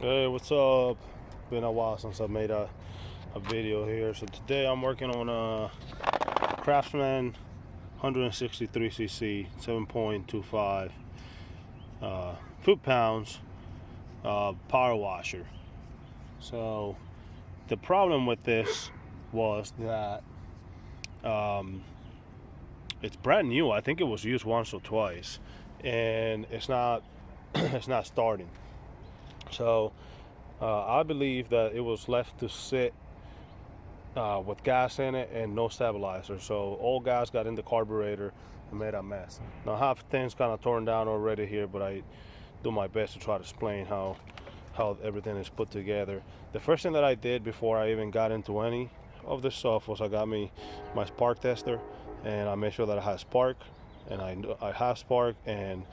Hey, what's up? Been a while since I made a video here. So today I'm working on a Craftsman 163cc 7.25 foot-pounds power washer. So the problem with this was that um, it's brand new. I think it was used once or twice, and it's not it's not starting. So I believe that it was left to sit with gas in it and no stabilizer. So all gas got in the carburetor and made a mess. Now I have things kind of torn down already here, but I do my best to try to explain how everything is put together. The first thing that I did before I even got into any of this stuff was I got me my spark tester, and I made sure that I had spark, and I have spark, and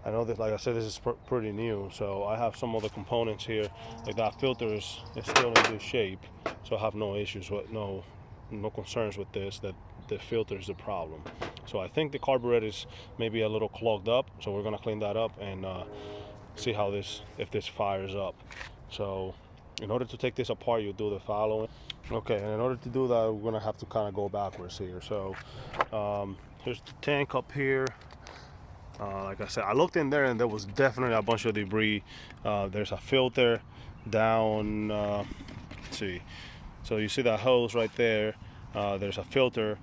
I know that, like I said, this is pretty new, so I have some other components here. Like that filter is still in good shape, so I have no issues with no concerns with this. That the filter is the problem. So I think the carburetor is maybe a little clogged up. So we're gonna clean that up and see how if this fires up. So in order to take this apart, you do the following. Okay, and in order to do that, we're gonna have to kind of go backwards here. So here's the tank up here. Like I said, I looked in there and there was definitely a bunch of debris. There's a filter down. Let's see. So you see that hose right there. There's a filter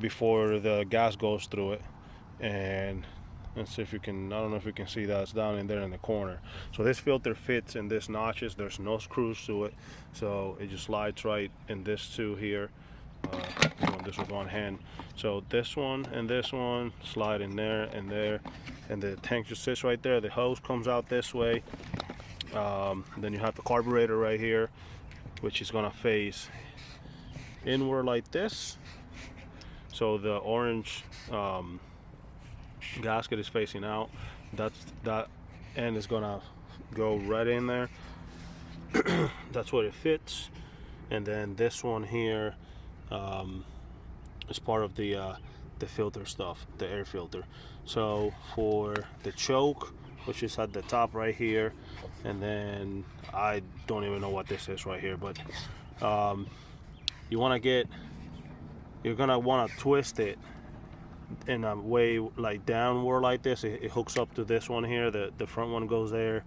before the gas goes through it, and let's see if you can. I don't know if you can see that. It's down in there in the corner. So this filter fits in this notches. There's no screws to it, so it just slides right in this two here. Doing this with one hand. So this one and this one slide in there and there, and the tank just sits right there. The hose comes out this way. Then you have the carburetor right here, which is gonna face inward like this. So the orange gasket is facing out. That end is gonna go right in there. That's what it fits. And then this one here is part of the filter stuff, the air filter. So for the choke, which is at the top right here, and then I don't even know what this is right here, but you want to you're gonna want to twist it in a way like downward like this. It hooks up to this one here. The front one goes there,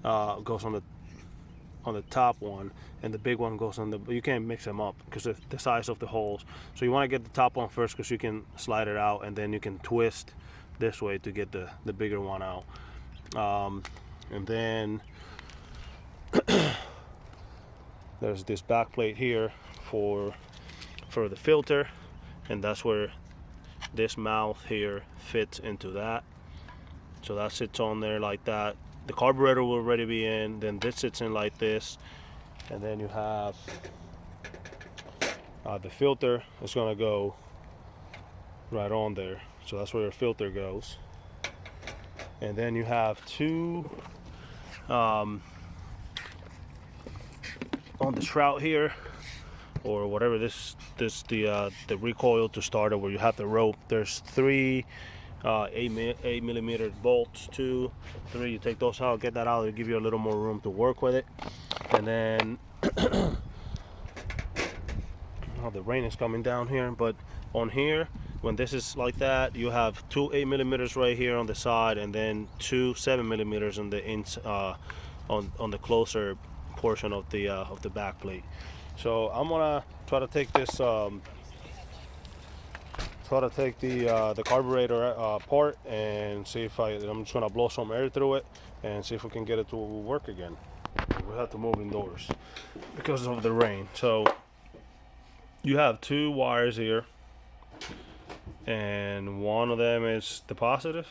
goes on the top one, and the big one goes on the. You can't mix them up because of the size of the holes. So you want to get the top one first because you can slide it out, and then you can twist this way to get the bigger one out. And then there's this back plate here for the filter, and that's where this mouth here fits into that. So that sits on there like that. The carburetor will already be in, then this sits in like this, and then you have the filter is going to go right on there. So that's where your filter goes. And then you have two on the shroud here, or whatever the recoil to start it, where you have the rope. There's three 8mm bolts, 2, 3. You take those out, get that out, it'll give you a little more room to work with it. And then oh, the rain is coming down here, but on here, when this is like that, you have two 8mm right here on the side, and then two 7mm on the on the closer portion of the back plate. So I'm gonna try to take this the carburetor apart and see if I'm just gonna blow some air through it and see if we can get it to work again. We have to move indoors because of the rain. So you have two wires here, and one of them is the positive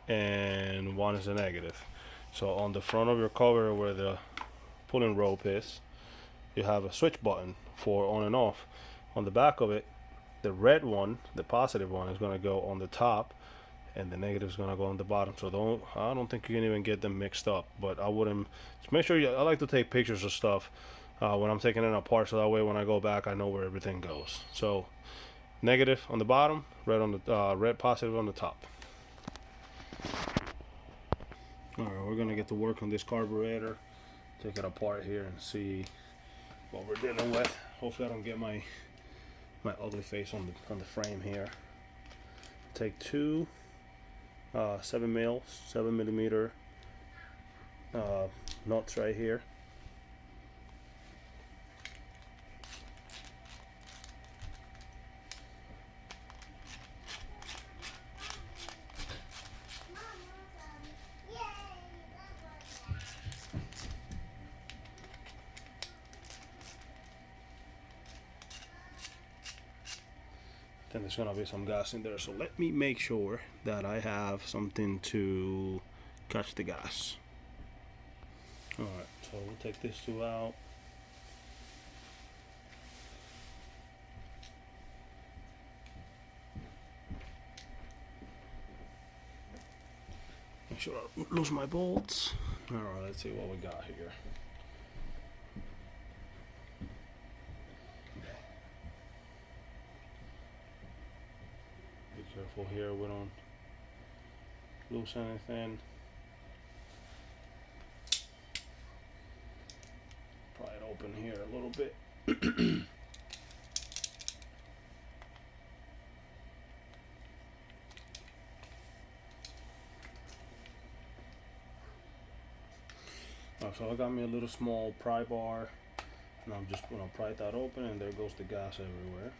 and one is the negative. So on the front of your cover where the pulling rope is, you have a switch button for on and off. On the back of it, the red one, the positive one, is going to go on the top, and the negative is going to go on the bottom. So I don't think you can even get them mixed up. But I wouldn't. Just make sure I like to take pictures of stuff when I'm taking it apart, so that way when I go back, I know where everything goes. So negative on the bottom, red on the red positive on the top. All right, we're gonna get to work on this carburetor. take it apart here and see what we're dealing with. Hopefully I don't get my ugly face on the frame here. Take two 7 millimeter nuts right here. Then there's gonna be some gas in there, so let me make sure that I have something to catch the gas. Alright, so we'll take this two out. Make sure I don't lose my bolts. Alright, let's see what we got here. Be careful here, we don't lose anything. Pry it open here a little bit. So I got me a little small pry bar, and I'm just gonna pry that open, and there goes the gas everywhere.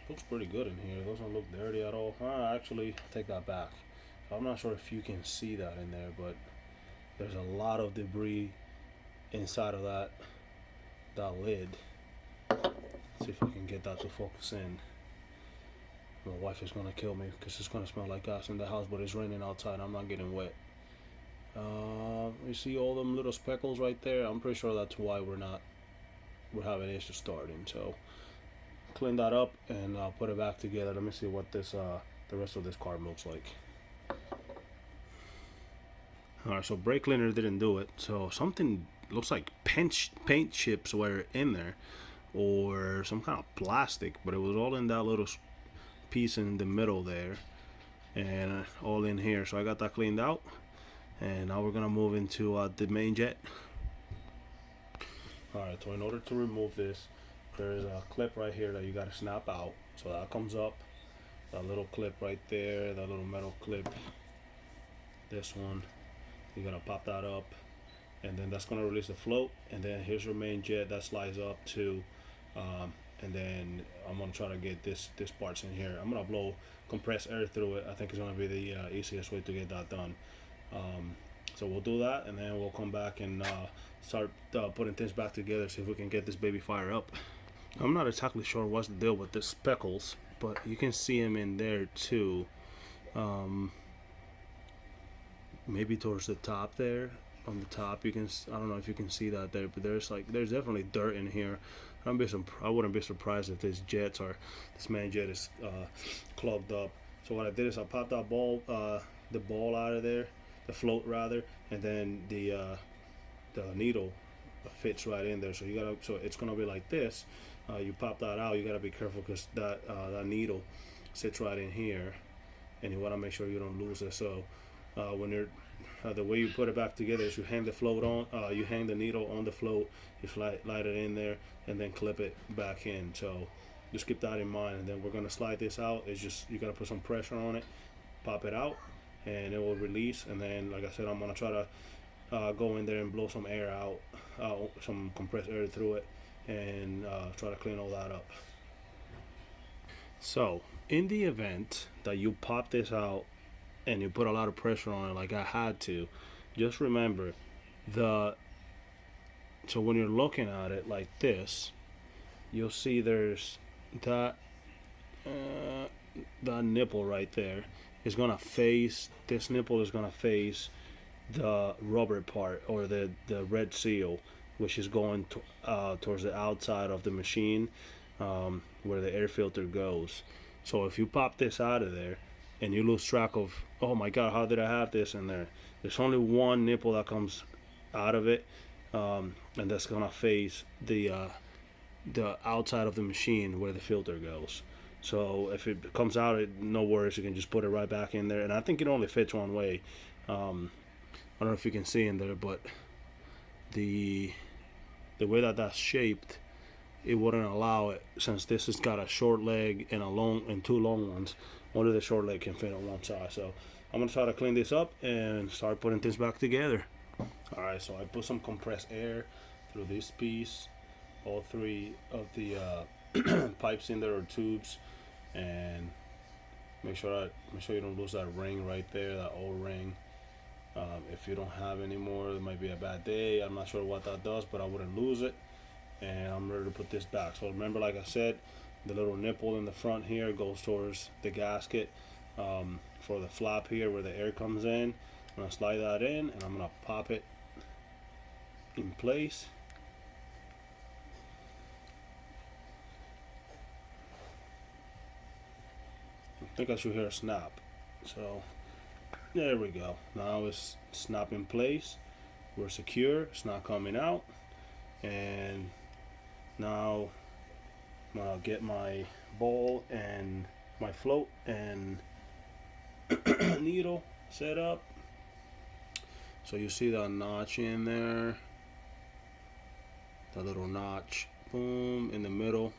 Looks pretty good in here. It doesn't look dirty at all. Actually, take that back. So I'm not sure if you can see that in there, but there's a lot of debris inside of that lid. Let's see if I can get that to focus in. My wife is gonna kill me because it's gonna smell like gas in the house, but it's raining outside. I'm not getting wet. You see all them little speckles right there? I'm pretty sure that's why we're having issues starting. So clean that up and I'll put it back together. Let me see what this the rest of this carb looks like. Alright, so brake cleaner didn't do it. So something looks like paint chips were in there, or some kind of plastic, but it was all in that little piece in the middle there, and all in here. So I got that cleaned out, and now we're gonna move into the main jet. Alright, so in order to remove this, there's a clip right here that you gotta snap out. So that comes up, that little clip right there, that little metal clip, this one, you gotta pop that up, and then that's gonna release the float, and then here's your main jet that slides up to and then I'm gonna try to get this parts in here. I'm gonna blow compressed air through it. I think it's gonna be the easiest way to get that done. So we'll do that, and then we'll come back and start putting things back together, see if we can get this baby fire up. I'm not exactly sure what's the deal with the speckles, but you can see them in there too. Maybe towards the top there. On the top, you can, I don't know if you can see that there, but there's definitely dirt in here. I wouldn't be surprised if this main jet is clogged up. So what I did is I popped that the ball out of there, the float rather, and then the needle fits right in there. So it's gonna be like this. You pop that out. You gotta be careful because that needle sits right in here, and you want to make sure you don't lose it. So when you're the way you put it back together is you hang the float on, you hang the needle on the float, you slide it in there, and then clip it back in. So just keep that in mind, and then we're gonna slide this out. It's just, you gotta put some pressure on it, pop it out, and it will release. And then, like I said, I'm gonna try to go in there and blow some air out, some compressed air through it, and try to clean all that up. So in the event that you pop this out and you put a lot of pressure on it like I had to, just remember so when you're looking at it like this, you'll see there's that nipple right there is gonna face, this nipple is gonna face the rubber part, or the red seal, which is going towards the outside of the machine, where the air filter goes. So if you pop this out of there and you lose track of, oh my god, how did I have this in there? There's only one nipple that comes out of it, and that's gonna face the outside of the machine where the filter goes. So if it comes out, no worries, you can just put it right back in there. And I think it only fits one way. I don't know if you can see in there, but the way that that's shaped, it wouldn't allow it, since this has got a short leg and a long and two long ones. Only the short leg can fit on one side. So I'm gonna try to clean this up and start putting things back together. All right, so I put some compressed air through this piece, all three of the pipes in there, or tubes, and make sure you don't lose that ring right there, that old ring. If you don't have any more, it might be a bad day. I'm not sure what that does, but I wouldn't lose it. And I'm ready to put this back. So remember, like I said, the little nipple in the front here goes towards the gasket for the flap here where the air comes in. I'm gonna slide that in, and I'm gonna pop it in place. I think I should hear a snap. So there we go. Now it's snap in place. We're secure. It's not coming out. And now I'm gonna get my ball and my float and needle set up. So you see that notch in there, the little notch, boom, in the middle.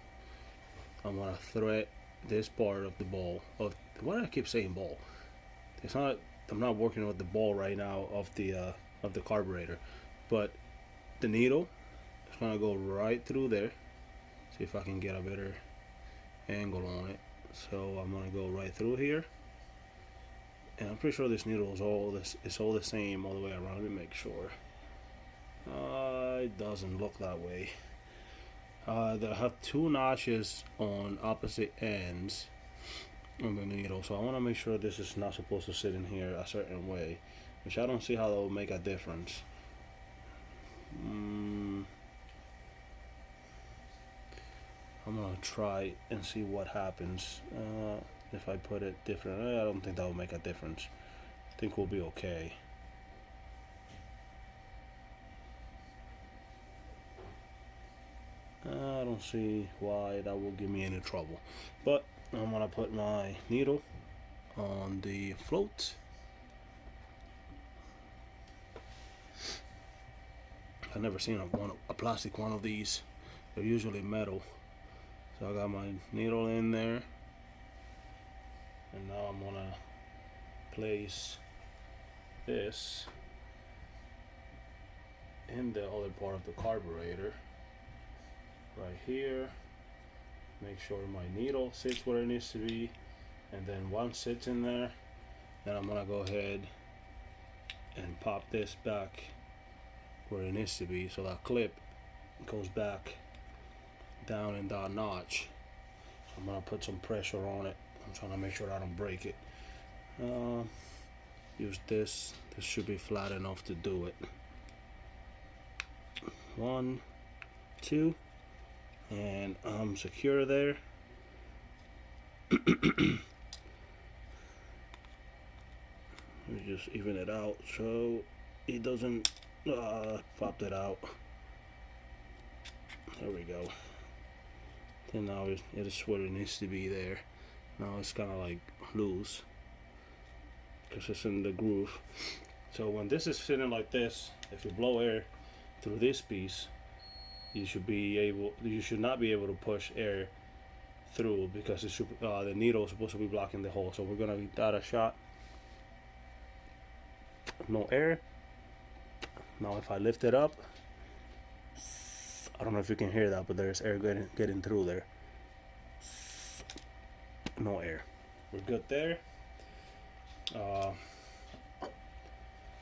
I'm gonna thread this part of the ball. Why do I keep saying ball? It's not. I'm not working with the ball right now of the carburetor, but the needle is gonna go right through there. See if I can get a better angle on it. So I'm gonna go right through here, and I'm pretty sure this needle is all the same all the way around. Let me make sure. It doesn't look that way. They have two notches on opposite ends on the needle, so I want to make sure this is not supposed to sit in here a certain way, which I don't see how that will make a difference. I'm gonna try and see what happens if I put it different. I don't think that will make a difference. I think we'll be okay. I don't see why that will give me any trouble, but I'm gonna put my needle on the float. I've never seen a plastic one of these. They're usually metal. So I got my needle in there, and now I'm gonna place this in the other part of the carburetor right here. Make sure my needle sits where it needs to be, and then once it's in there, then I'm gonna go ahead and pop this back where it needs to be, so that clip goes back down in that notch. I'm gonna put some pressure on it. I'm trying to make sure I don't break it. Use this. This should be flat enough to do it. 1, 2, and I'm secure there. Let me just even it out so it doesn't pop it out. There we go. And now it is where it needs to be there. Now it's kind of like loose because it's in the groove. So when this is sitting like this, if you blow air through this piece, you should not be able to push air through, because it should, the needle is supposed to be blocking the hole. So we're gonna give that a shot. No air. Now if I lift it up, I don't know if you can hear that, but there's air getting through there. No air. We're good there.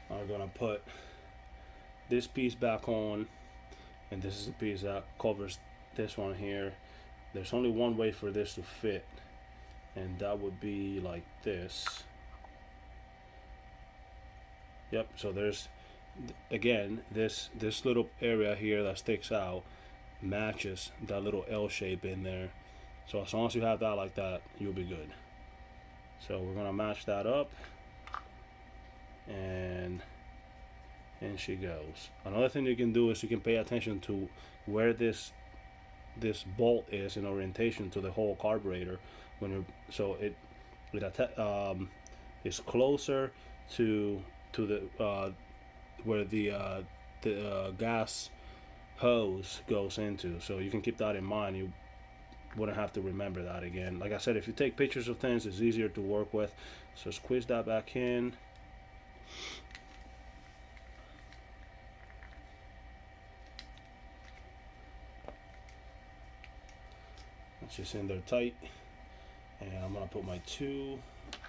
I'm gonna put this piece back on, and this is the piece that covers this one here. There's only one way for this to fit, and that would be like this. Yep. So there's, again, this little area here that sticks out matches that little L shape in there. So as long as you have that like that, you'll be good. So we're gonna match that up, and in she goes. Another thing you can do is you can pay attention to where this bolt is in orientation to the whole carburetor. When you're, so it is closer to the the gas hose goes into. So you can keep that in mind. You wouldn't have to remember that again. Like I said, if you take pictures of things, it's easier to work with. So squeeze that back in. It's just in there tight. And I'm gonna put my 2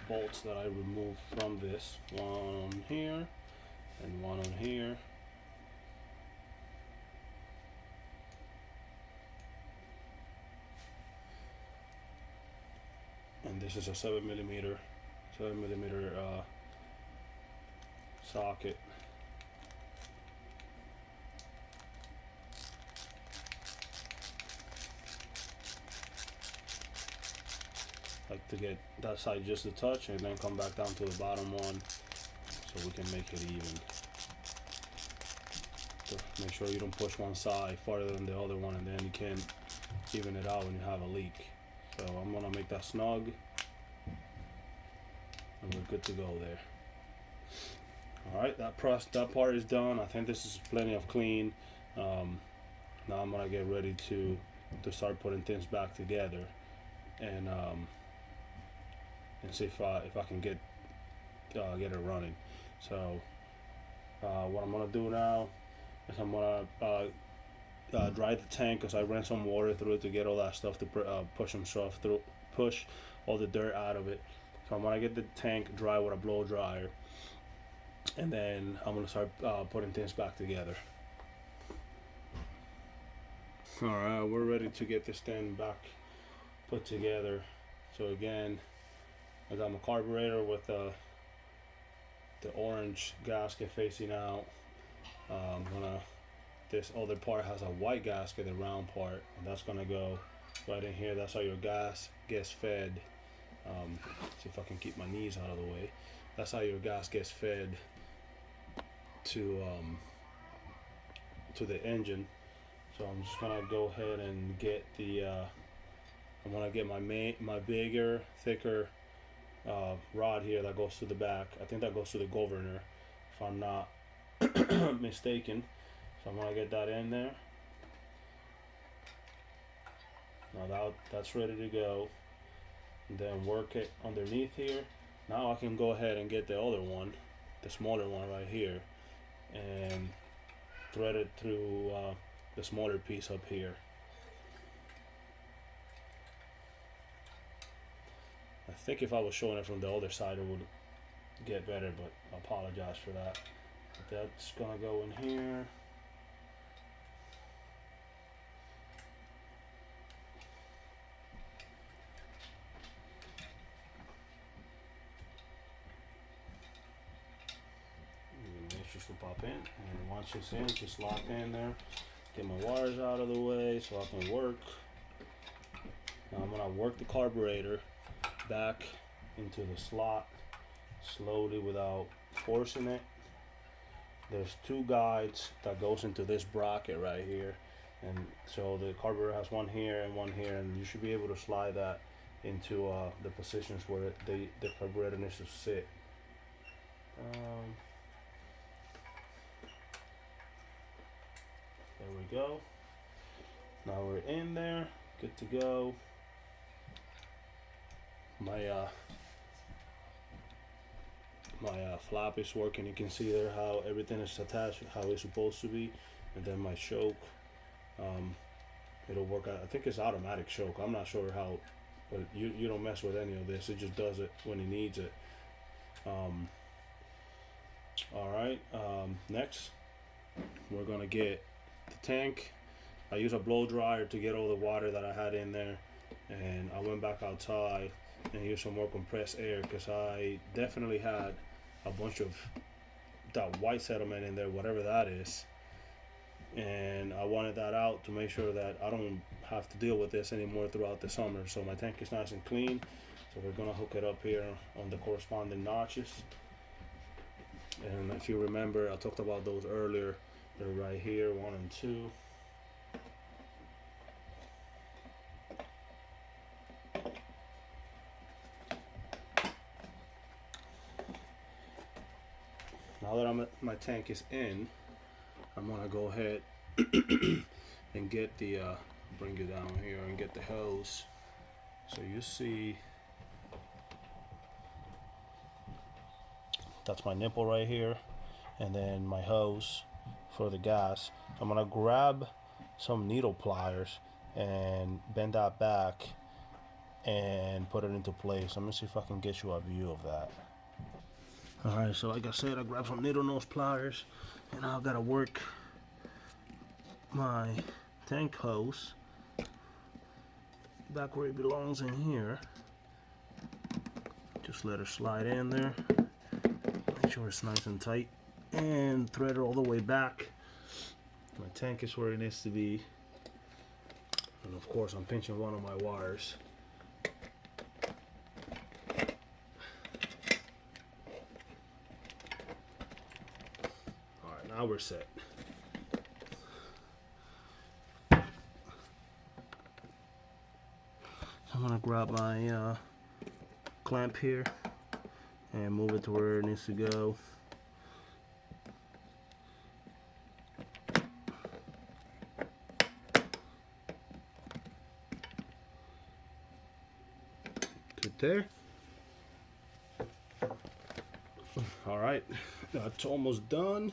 bolts that I removed from this. One on here and one on here. And this is a 7mm socket. Like to get that side just a touch and then come back down to the bottom one so we can make it even. So make sure you don't push one side farther than the other one, and then you can't even it out when you have a leak. So I'm gonna make that snug and we're good to go there. Alright, that part is done. I think this is plenty of clean. Now I'm gonna get ready to start putting things back together and see if I can get it running. So what I'm gonna do now is I'm gonna dry the tank, because I ran some water through it to get all that stuff to push all the dirt out of it. So I'm gonna get the tank dry with a blow dryer, and then I'm gonna start putting things back together. Alright, we're ready to get this thing back put together. So again, I got my carburetor with the orange gasket facing out. This other part has a white gasket, the round part, and that's gonna go right in here. That's how your gas gets fed. See if I can keep my knees out of the way. That's how your gas gets fed to the engine. So I'm just gonna go ahead and get I'm gonna get my bigger, thicker rod here that goes to the back. I think that goes to the governor, if I'm not mistaken. So I'm gonna get that in there. Now that's ready to go. And then work it underneath here. Now I can go ahead and get the other one, the smaller one right here, and thread it through the smaller piece up here. I think if I was showing it from the other side it would get better, but I apologize for that. But that's gonna go in here. To pop in, and once it's in, just lock in there. Get my wires out of the way so I can work. Now I'm gonna work the carburetor back into the slot slowly without forcing it. There's 2 guides that goes into this bracket right here, and so the carburetor has one here and one here, and you should be able to slide that into the positions where the carburetor needs to sit. There we go. Now we're in there, good to go. My flap is working. You can see there how everything is attached, how it's supposed to be. And then my choke, it'll work out. I think it's automatic choke. I'm not sure how, but you don't mess with any of this. It just does it when it needs it. All right. Next, we're gonna get the tank. I use a blow dryer to get all the water that I had in there, and I went back outside and used some more compressed air, because I definitely had a bunch of that white sediment in there, whatever that is, and I wanted that out to make sure that I don't have to deal with this anymore throughout the summer. So my tank is nice and clean, so we're gonna hook it up here on the corresponding notches. And if you remember, I talked about those earlier. They're right here, 1 and 2. now that my tank is in, I'm gonna go ahead and get the bring you down here and get the hose. So you see, that's my nipple right here, and then my hose for the gas. I'm gonna grab some needle pliers and bend that back and put it into place. Let me see if I can get you a view of that. Alright, so like I said, I grabbed some needle nose pliers, and now I gotta work my tank hose back where it belongs in here. Just let her slide in there. Make sure it's nice and tight, and thread her all the way back. My tank is where it needs to be, and of course I'm pinching one of my wires. Alright, now we're set. I'm gonna grab my clamp here and move it to where it needs to go. Good there. Alright, that's almost done.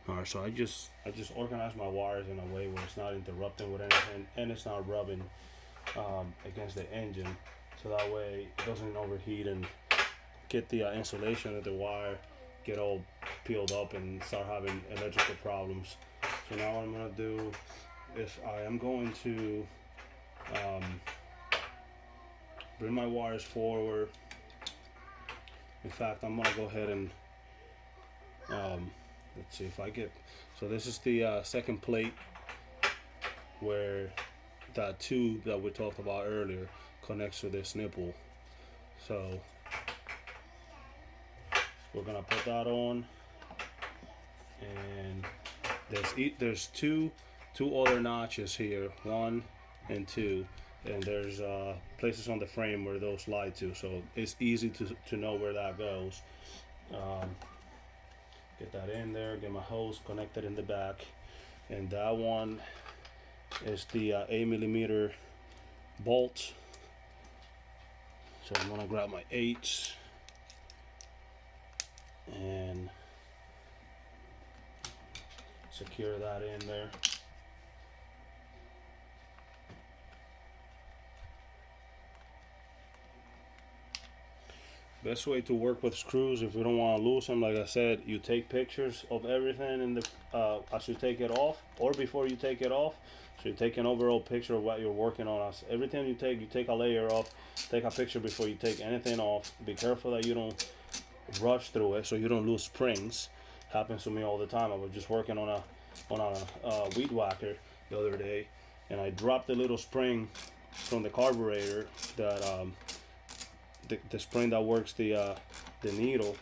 Alright, so I just organized my wires in a way where it's not interrupting with anything, and it's not rubbing against the engine, so that way it doesn't overheat and get the insulation of the wire get all peeled up and start having electrical problems. So now what I'm going to do is I am going to bring my wires forward. In fact, I'm going to go ahead and let's see if I get, so this is the second plate where that tube that we talked about earlier connects to this nipple. So we're gonna put that on, and there's two other notches here, 1 and 2, and there's places on the frame where those slide to, so it's easy to know where that goes. Get that in there, get my hose connected in the back, and that one is the 8mm bolt. So I'm gonna grab my 8s and secure that in there. Best way to work with screws, if you don't want to lose them, like I said, you take pictures of everything in the as you take it off, or before you take it off. So you take an overall picture of what you're working on. As everything you take a layer off, take a picture before you take anything off. Be careful that you don't rush through it so you don't lose springs. Happens to me all the time. I was just working on a weed whacker the other day, and I dropped a little spring from the carburetor that the spring that works the needle,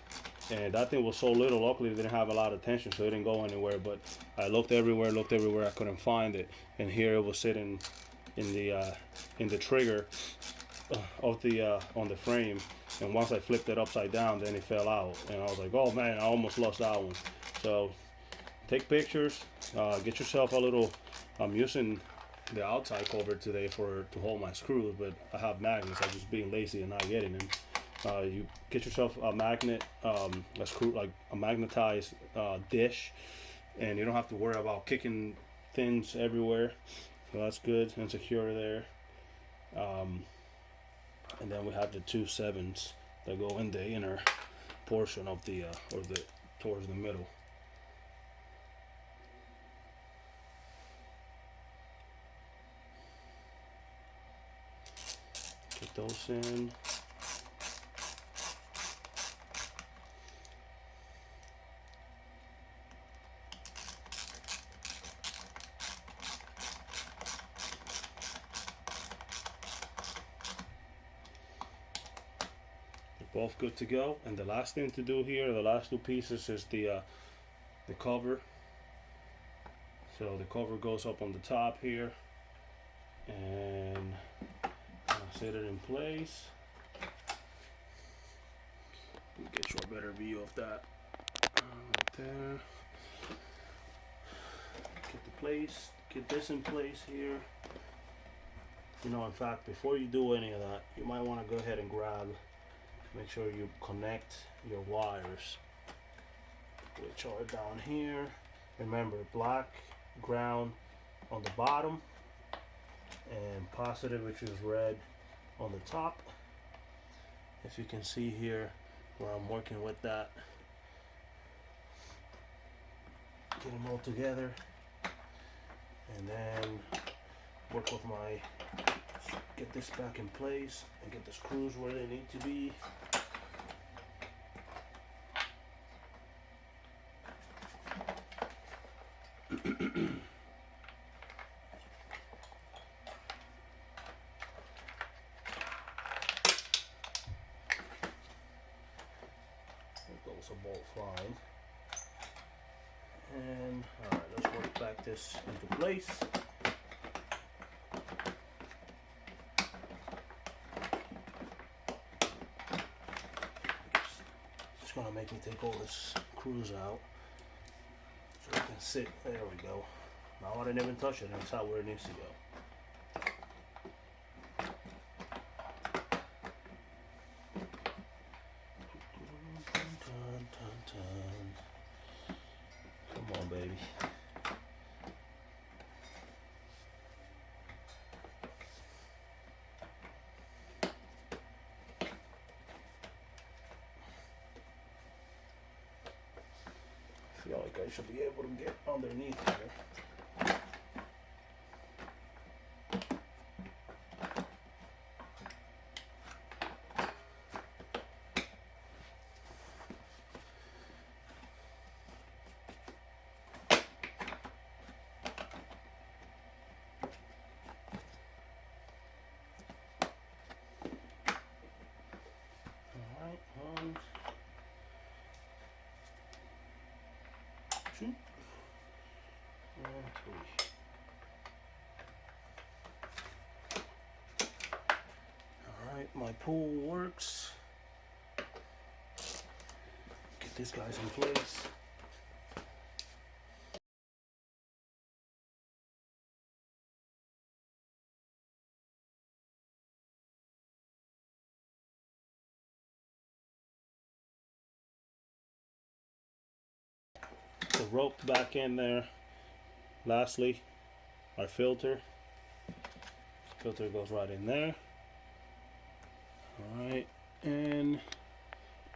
and that thing was so little. Luckily it didn't have a lot of tension, so it didn't go anywhere, but I looked everywhere, I couldn't find it, and here it was sitting in the trigger of the on the frame, and once I flipped it upside down, then it fell out, and I was like, oh man, I almost lost that one. So take pictures, get yourself a little, I'm using the outside cover today to hold my screws, but I have magnets. I'm just being lazy and not getting them. You get yourself a magnet, a screw, like a magnetized dish, and you don't have to worry about kicking things everywhere. So that's good and secure there. And then we have the 2 7s that go in the inner portion of the towards the middle. Get those in. They're both good to go. And the last thing to do here, the last 2 pieces, is the cover. So the cover goes up on the top here, and I'll set it in place. Get you a better view of that. there. Get this in place here. You know, in fact, before you do any of that, you might want to go ahead and make sure you connect your wires, which are down here. Remember, black ground on the bottom and positive, which is red, on the top. If you can see here where I'm working with that, get them all together, and then work with get this back in place and get the screws where they need to be. There goes a bolt flying. And alright, let's work back this into place. It's gonna make me take all this screws out so it can sit. There we go. Now I didn't even touch it, and it's out where it needs to go. Come on, baby. I feel like I should be able to get underneath here. Alright, 1, 2, and 3. Alright, my pull works. Get these guys in place. The rope back in there. Lastly, our filter. Filter goes right in there. Alright, and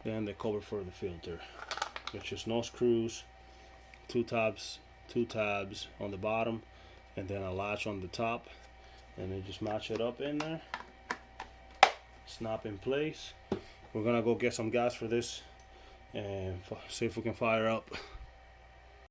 then the cover for the filter, which is no screws, two tabs on the bottom, and then a latch on the top, and then just match it up in there, snap in place. We're gonna go get some gas for this and see if we can fire up